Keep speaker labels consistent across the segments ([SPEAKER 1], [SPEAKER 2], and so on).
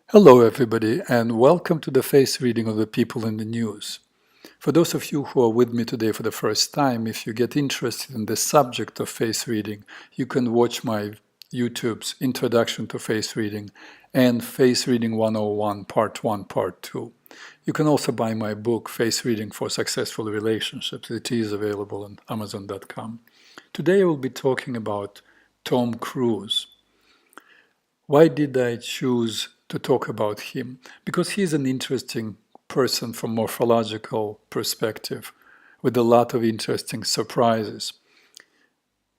[SPEAKER 1] Hello everybody and welcome to the face reading of the people in the news. For those of you who are with me today for the first time, if you get interested in the subject of face reading, you can watch my YouTube's Introduction to Face Reading and Face Reading 101 Part 1, Part 2. You can also buy my book, Face Reading for Successful Relationships. It is available on Amazon.com. Today I will be talking about Tom Cruise. Why did I choose to talk about him? Because he's an interesting person from morphological perspective with a lot of interesting surprises.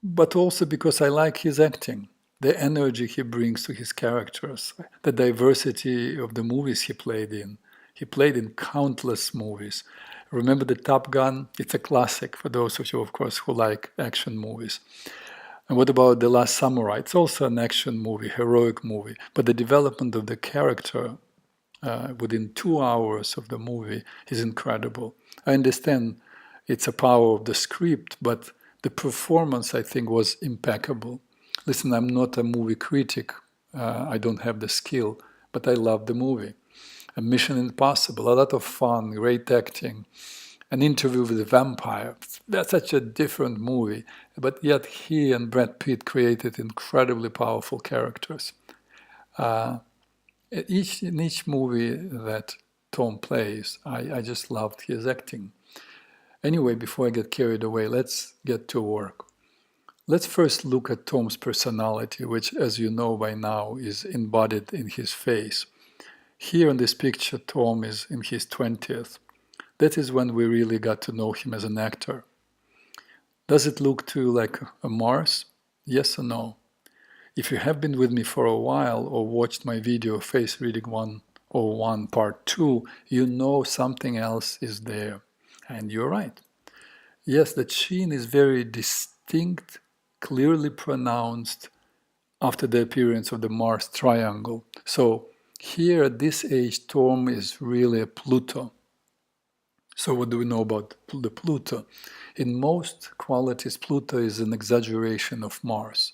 [SPEAKER 1] But also because I like his acting, the energy he brings to his characters, the diversity of the movies he played in. He played in countless movies. Remember the Top Gun? It's a classic for those of you, of course, who like action movies. And what about The Last Samurai? It's also an action movie, heroic movie, but the development of the character within 2 hours of the movie is incredible. I understand it's a power of the script, but the performance, I think, was impeccable. Listen, I'm not a movie critic. I don't have the skill, but I love the movie. A Mission Impossible, a lot of fun, great acting. An Interview with a Vampire. That's such a different movie, but yet he and Brad Pitt created incredibly powerful characters. In each movie that Tom plays, I just loved his acting. Anyway, before I get carried away, let's get to work. Let's first look at Tom's personality, which, as you know by now, is embodied in his face. Here in this picture, Tom is in his 20th. That is when we really got to know him as an actor. Does it look to you like a Mars? Yes or no? If you have been with me for a while or watched my video Face Reading 101 Part 2, you know something else is there. And you're right. Yes, the chin is very distinct, clearly pronounced after the appearance of the Mars triangle. So here at this age, Tom is really a Pluto. So what do we know about the Pluto? In most qualities, Pluto is an exaggeration of Mars.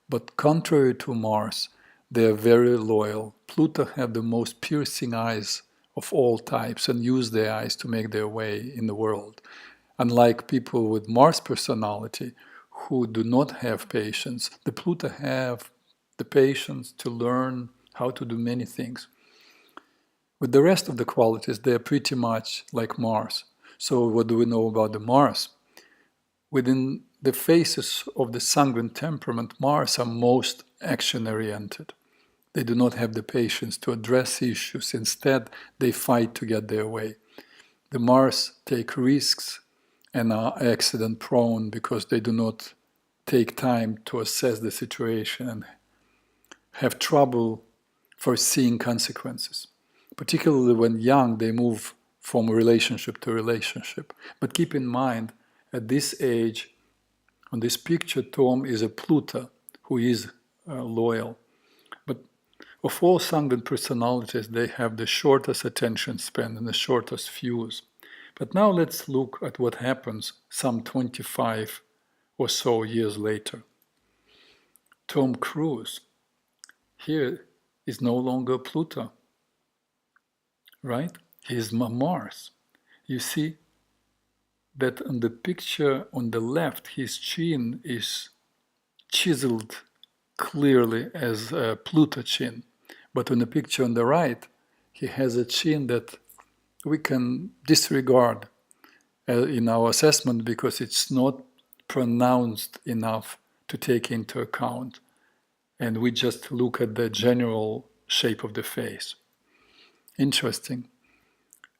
[SPEAKER 1] But contrary to Mars, they are very loyal. Pluto have the most piercing eyes of all types and use their eyes to make their way in the world. Unlike people with Mars personality who do not have patience, the Pluto have the patience to learn how to do many things. With the rest of the qualities, they are pretty much like Mars. So what do we know about the Mars? Within the phases of the sanguine temperament, Mars are most action-oriented. They do not have the patience to address issues. Instead, they fight to get their way. The Mars take risks and are accident-prone because they do not take time to assess the situation and have trouble foreseeing consequences. Particularly when young, they move from relationship to relationship. But keep in mind, at this age, on this picture, Tom is a Pluto who is loyal. But of all sanguine personalities, they have the shortest attention span and the shortest fuse. But now let's look at what happens some 25 or so years later. Tom Cruise here is no longer Pluto, right? He is Mars. You see that on the picture on the left, his chin is chiseled clearly as a Pluto chin. But on the picture on the right, he has a chin that we can disregard in our assessment because it's not pronounced enough to take into account. And we just look at the general shape of the face. Interesting.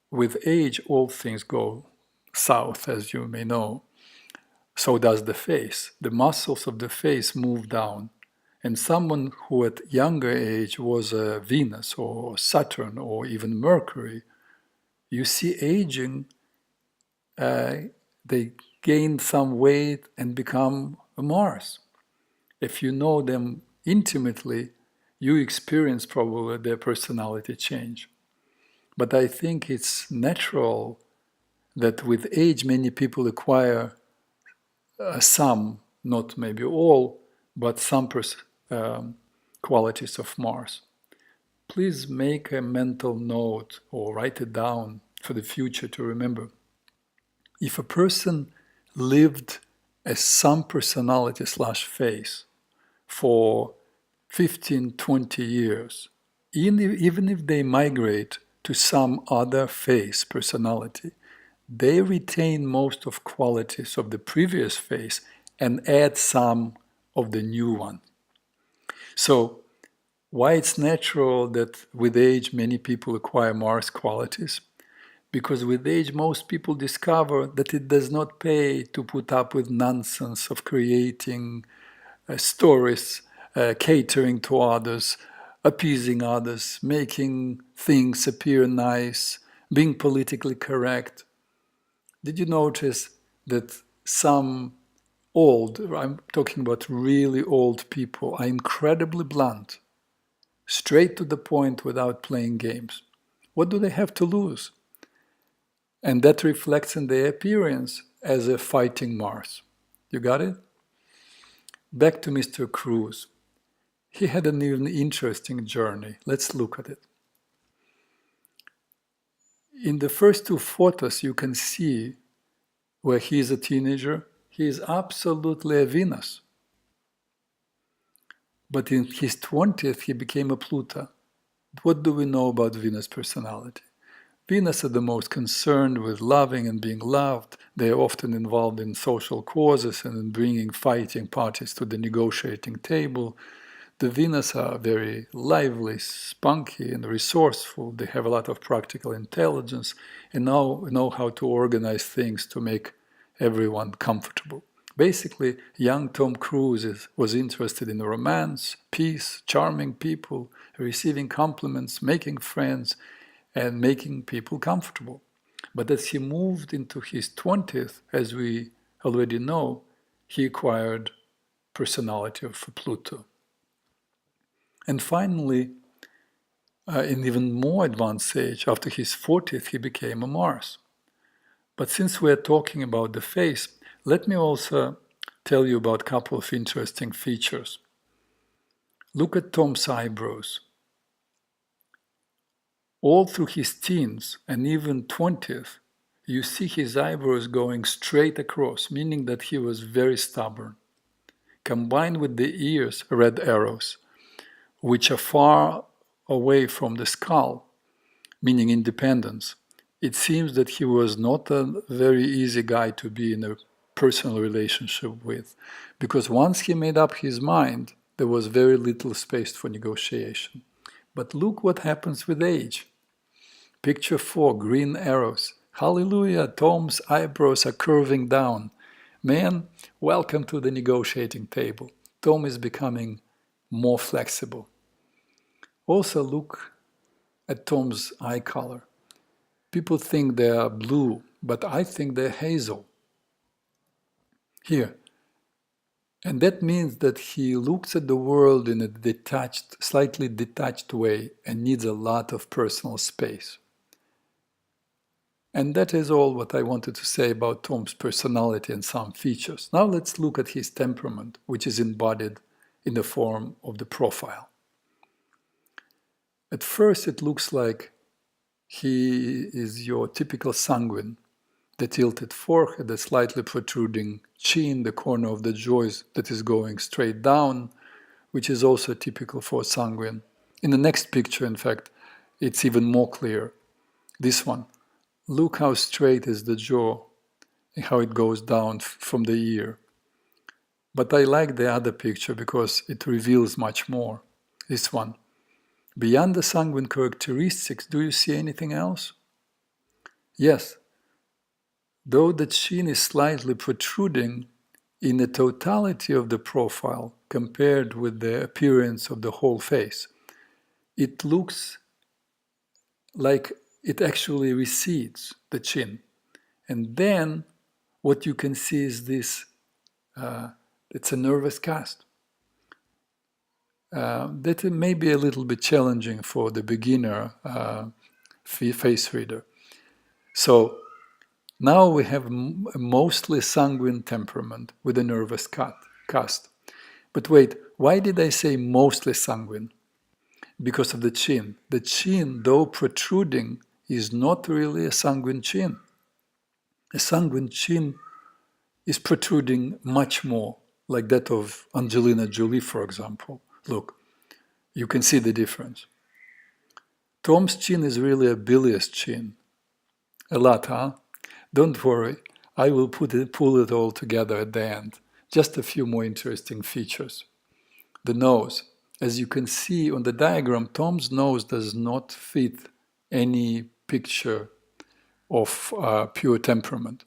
[SPEAKER 1] With age, all things go south, as you may know. So does the face. The muscles of the face move down. And someone who at younger age was a Venus or Saturn or even Mercury, you see aging, they gain some weight and become a Mars. If you know them intimately, you experience probably their personality change. But I think it's natural that with age, many people acquire some, not maybe all, but some qualities of Mars. please make a mental note or write it down for the future to remember. If a person lived as some personality slash face for 15, 20 years, even if they migrate to some other face personality, they retain most of qualities of the previous face and add some of the new one. So why it's natural that with age many people acquire Mars qualities? Because with age most people discover that it does not pay to put up with nonsense of creating stories, catering to others, appeasing others, making things appear nice, being politically correct. Did you notice that some I'm talking about really old people, are incredibly blunt, straight to the point without playing games? What do they have to lose? And that reflects in their appearance as a fighting Mars. You got it? Back to Mr. Cruz. He had an even interesting journey. Let's look at it. In the first two photos, you can see where he is a teenager, he is absolutely a Venus. But in his 20th, he became a Pluto. What do we know about Venus personality? Venus are the most concerned with loving and being loved. They are often involved in social causes and in bringing fighting parties to the negotiating table. The Venus are very lively, spunky, and resourceful. They have a lot of practical intelligence and know how to organize things to make everyone comfortable. Basically, young Tom Cruise was interested in romance, peace, charming people, receiving compliments, making friends, and making people comfortable. But as he moved into his 20th, as we already know, he acquired personality of Pluto. And finally, in even more advanced age, after his 40th, he became a Mars. But since we're talking about the face, let me also tell you about a couple of interesting features. Look at Tom's eyebrows. All through his teens and even 20th, you see his eyebrows going straight across, meaning that he was very stubborn. Combined with the ears, red arrows, which are far away from the skull, meaning independence, it seems that he was not a very easy guy to be in a personal relationship with, because once he made up his mind, there was very little space for negotiation. But look what happens with age. Picture 4, green arrows. Hallelujah, Tom's eyebrows are curving down. Man, welcome to the negotiating table. Tom is becoming more flexible. Also look at Tom's eye color. People think they are blue, but I think they're hazel. Here. And that means that he looks at the world in a slightly detached way and needs a lot of personal space. And that is all what I wanted to say about Tom's personality and some features. Now let's look at his temperament, which is embodied in the form of the profile. At first it looks like he is your typical sanguine, the tilted forehead, the slightly protruding chin, the corner of the jaws that is going straight down, which is also typical for sanguine. In the next picture, in fact, it's even more clear. This one. Look how straight is the jaw and how it goes down from the ear. But I like the other picture because it reveals much more. This one. Beyond the sanguine characteristics, do you see anything else? Yes. Though the chin is slightly protruding, in the totality of the profile, compared with the appearance of the whole face, it looks like it actually recedes, the chin. And then what you can see is this, it's a nervous cast. That may be a little bit challenging for the beginner face reader. So now we have a mostly sanguine temperament with a nervous cast. But wait, why did I say mostly sanguine? because of the chin. The chin, though protruding, is not really a sanguine chin. A sanguine chin is protruding much more, like that of Angelina Jolie, for example. Look, you can see the difference. Tom's chin is really a bilious chin. A lot, huh? Don't worry, I will pull it all together at the end. Just a few more interesting features. The nose. As you can see on the diagram, Tom's nose does not fit any picture of pure temperament.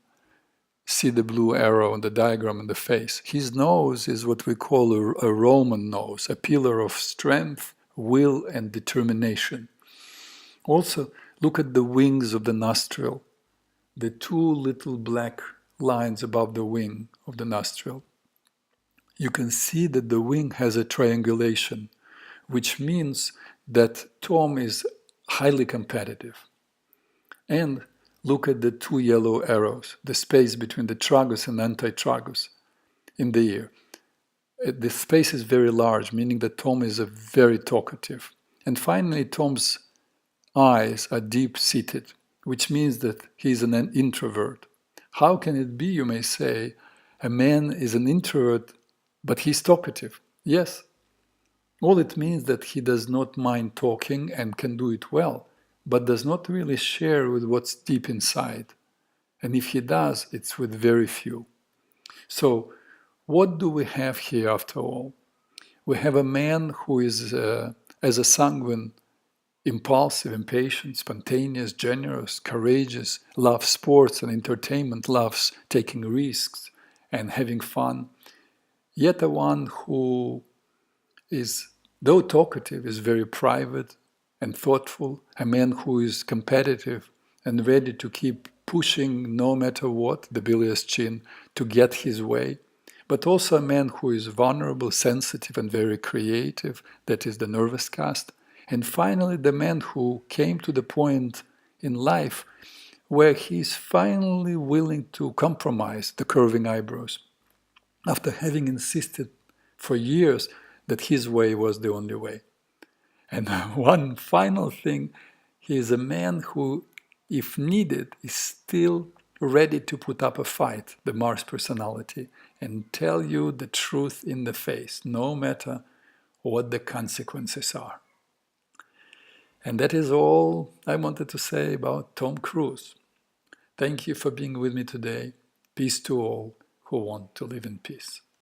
[SPEAKER 1] See the blue arrow on the diagram in the face. His nose is what we call a Roman nose, a pillar of strength, will, and determination. Also, look at the wings of the nostril, the two little black lines above the wing of the nostril. You can see that the wing has a triangulation, which means that Tom is highly competitive. And look at the two yellow arrows, the space between the tragus and antitragus in the ear. The space is very large, meaning that Tom is very talkative. And finally, Tom's eyes are deep-seated, which means that he's an introvert. How can it be, you may say, a man is an introvert, but he's talkative? Yes. All it means that he does not mind talking and can do it well, but does not really share with what's deep inside. And if he does, it's with very few. So what do we have here after all? We have a man who is, as a sanguine, impulsive, impatient, spontaneous, generous, courageous, loves sports and entertainment, loves taking risks and having fun. Yet a one who is, though talkative, is very private and thoughtful, a man who is competitive and ready to keep pushing no matter what, the bilious chin, to get his way, but also a man who is vulnerable, sensitive, and very creative, that is the nervous cast. And finally, the man who came to the point in life where he's finally willing to compromise the curving eyebrows, after having insisted for years that his way was the only way. And one final thing, he is a man who, if needed, is still ready to put up a fight, the Mars personality, and tell you the truth in the face, no matter what the consequences are. And that is all I wanted to say about Tom Cruise. Thank you for being with me today. Peace to all who want to live in peace.